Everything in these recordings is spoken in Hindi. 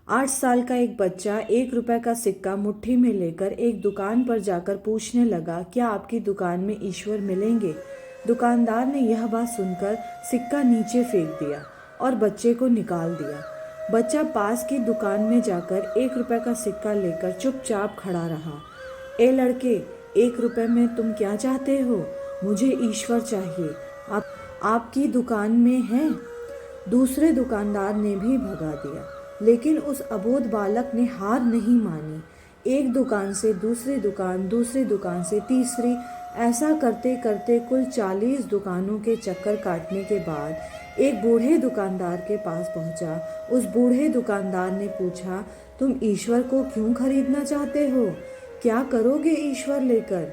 8 साल का एक बच्चा 1 रुपए का सिक्का मुट्ठी में लेकर एक दुकान पर जाकर पूछने लगा, क्या आपकी दुकान में ईश्वर मिलेंगे? दुकानदार ने यह बात सुनकर सिक्का नीचे फेंक दिया और बच्चे को निकाल दिया। बच्चा पास की दुकान में जाकर 1 रुपए का सिक्का लेकर चुपचाप खड़ा रहा। ए लड़के, 1 रुपए में तुम क्या चाहते हो? मुझे ईश्वर चाहिए। आपकी दुकान में है? दूसरे दुकानदार ने भी भगा दिया, लेकिन उस अबोध बालक ने हार नहीं मानी। एक दुकान से दूसरी दुकान से तीसरी, ऐसा करते करते कुल 40 दुकानों के चक्कर काटने के बाद एक बूढ़े दुकानदार के पास पहुंचा। उस बूढ़े दुकानदार ने पूछा, तुम ईश्वर को क्यों खरीदना चाहते हो? क्या करोगे ईश्वर लेकर?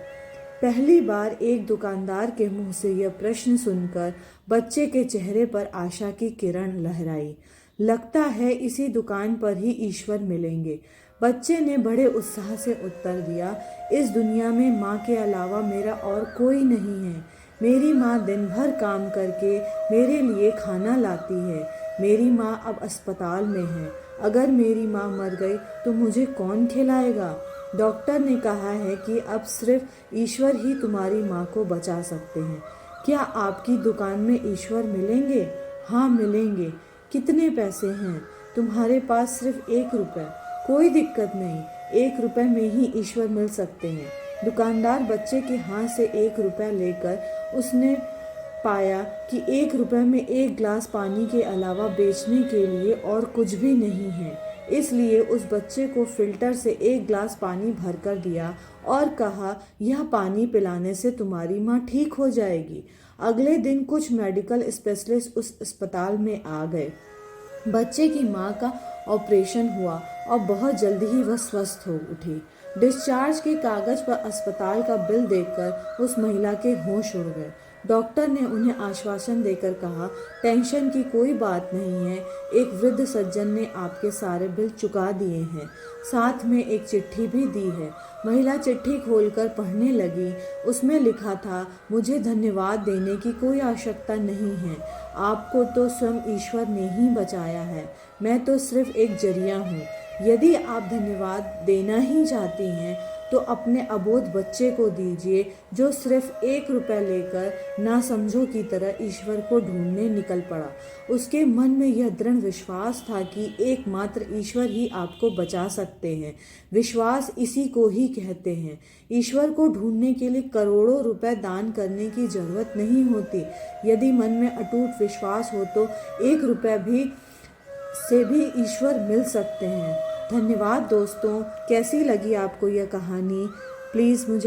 पहली बार एक दुकानदार के मुंह से यह प्रश्न सुनकर बच्चे के चेहरे पर आशा की किरण लहराई। लगता है इसी दुकान पर ही ईश्वर मिलेंगे। बच्चे ने बड़े उत्साह से उत्तर दिया, इस दुनिया में माँ के अलावा मेरा और कोई नहीं है। मेरी माँ दिन भर काम करके मेरे लिए खाना लाती है। मेरी माँ अब अस्पताल में है। अगर मेरी माँ मर गई तो मुझे कौन खिलाएगा? डॉक्टर ने कहा है कि अब सिर्फ ईश्वर ही तुम्हारी माँ को बचा सकते हैं। क्या आपकी दुकान में ईश्वर मिलेंगे? हाँ, मिलेंगे। कितने पैसे हैं? तुम्हारे पास सिर्फ 1 रुपए। कोई दिक्कत नहीं, 1 रुपए में ही ईश्वर मिल सकते हैं। दुकानदार बच्चे के हाथ से 1 रुपया लेकर उसने पाया कि 1 रुपए में एक गिलास पानी के अलावा बेचने के लिए और कुछ भी नहीं है। इसलिए उस बच्चे को फिल्टर से एक गिलास पानी भरकर दिया और कहा, यह पानी पिलाने से तुम्हारी माँ ठीक हो जाएगी। अगले दिन कुछ मेडिकल स्पेशलिस्ट उस अस्पताल में आ गए। बच्चे की माँ का ऑपरेशन हुआ और बहुत जल्दी ही वह स्वस्थ हो उठी। डिस्चार्ज के कागज पर अस्पताल का बिल देखकर उस महिला के होश उड़ गए। डॉक्टर ने उन्हें आश्वासन देकर कहा, टेंशन की कोई बात नहीं है। एक वृद्ध सज्जन ने आपके सारे बिल चुका दिए हैं, साथ में एक चिट्ठी भी दी है। महिला चिट्ठी खोलकर पढ़ने लगी। उसमें लिखा था, मुझे धन्यवाद देने की कोई आवश्यकता नहीं है। आपको तो स्वयं ईश्वर ने ही बचाया है। मैं तो सिर्फ एक जरिया हूँ। यदि आप धन्यवाद देना ही चाहती हैं तो अपने अबोध बच्चे को दीजिए, जो सिर्फ 1 रुपया लेकर नासमझों की तरह ईश्वर को ढूंढने निकल पड़ा। उसके मन में यह दृढ़ विश्वास था कि एकमात्र ईश्वर ही आपको बचा सकते हैं। विश्वास इसी को ही कहते हैं। ईश्वर को ढूंढने के लिए करोड़ों रुपए दान करने की जरूरत नहीं होती। यदि मन में अटूट विश्वास हो तो 1 रुपया से भी ईश्वर मिल सकते हैं। धन्यवाद दोस्तों। कैसी लगी आपको यह कहानी? प्लीज़ मुझे